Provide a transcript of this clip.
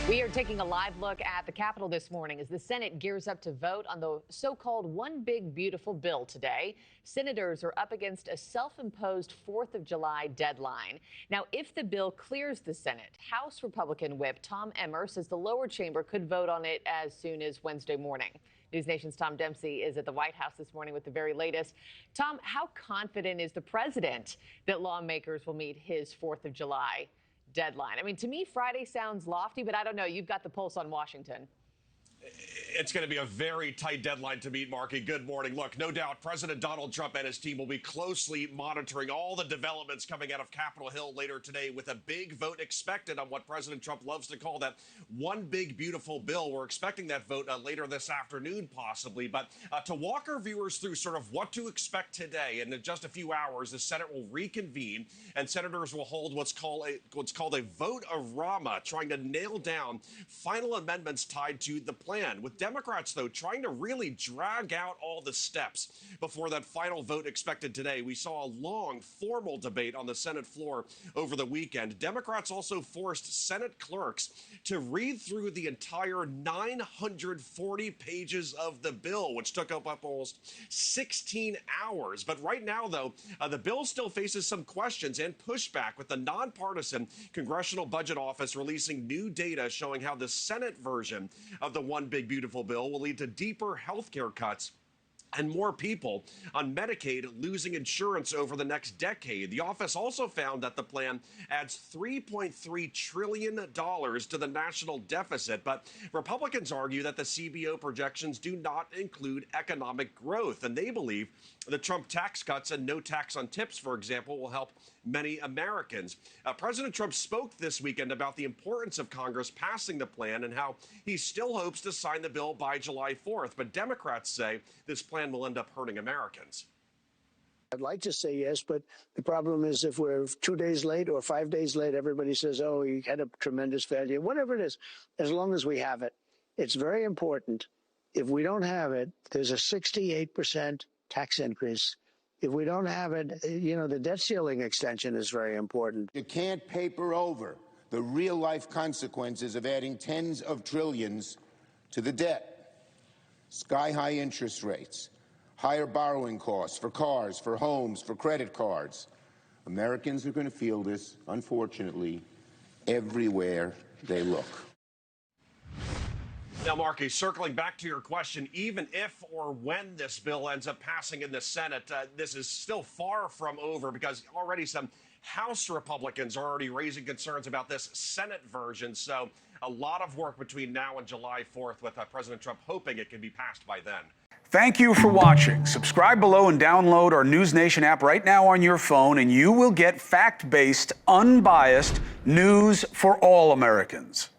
We are taking a live look at the Capitol this morning as the Senate gears up to vote on the so-called One Big Beautiful Bill today. Senators are up against a self-imposed 4th of July deadline. Now, if the bill clears the Senate, House Republican Whip Tom Emmer says the lower chamber could vote on it as soon as Wednesday morning. NewsNation's Tom Dempsey is at the White House this morning with the very latest. Tom, how confident is the president that lawmakers will meet his 4th of July deadline? I mean, to me, Friday sounds lofty, but I don't know. You've got the pulse on Washington. It's going to be a very tight deadline to meet, Markie. Good morning. Look, no doubt President Donald Trump and his team will be closely monitoring all the developments coming out of Capitol Hill later today with a big vote expected on what President Trump loves to call that One Big Beautiful Bill. We're expecting that vote later this afternoon, possibly. But to walk our viewers through sort of what to expect today, in just a few hours, the Senate will reconvene and senators will hold what's called a vote-a-rama, trying to nail down final amendments tied to the plan. With Democrats, though, trying to really drag out all the steps before that final vote expected today. We saw a long, formal debate on the Senate floor over the weekend. Democrats also forced Senate clerks to read through the entire 940 pages of the bill, which took up almost 16 hours. But right now, though, the bill still faces some questions and pushback, with the nonpartisan Congressional Budget Office releasing new data showing how the Senate version of the One Big Beautiful Bill will lead to deeper health care cuts and more people on Medicaid losing insurance over the next decade. The office also found that the plan adds $3.3 trillion to the national deficit, but Republicans argue that the CBO projections do not include economic growth, and they believe the Trump tax cuts and no tax on tips, for example, will help many Americans. President Trump spoke this weekend about the importance of Congress passing the plan and how he still hopes to sign the bill by July 4th. But Democrats say this plan will end up hurting Americans. I'd like to say yes, but the problem is if we're 2 days late or 5 days late, everybody says, oh, he had a tremendous failure. Whatever it is, as long as we have it, it's very important. If we don't have it, there's a 68% tax increase. If we don't have it, the debt ceiling extension is very important. You can't paper over the real-life consequences of adding tens of trillions to the debt. Sky-high interest rates, higher borrowing costs for cars, for homes, for credit cards. Americans are going to feel this, unfortunately, everywhere they look. Now, Markie, circling back to your question, even if or when this bill ends up passing in the Senate, this is still far from over, because already some House Republicans are already raising concerns about this Senate version. So a lot of work between now and July 4th, with President Trump hoping it can be passed by then. Thank you for watching. Subscribe below and download our NewsNation app right now on your phone, and you will get fact-based, unbiased news for all Americans.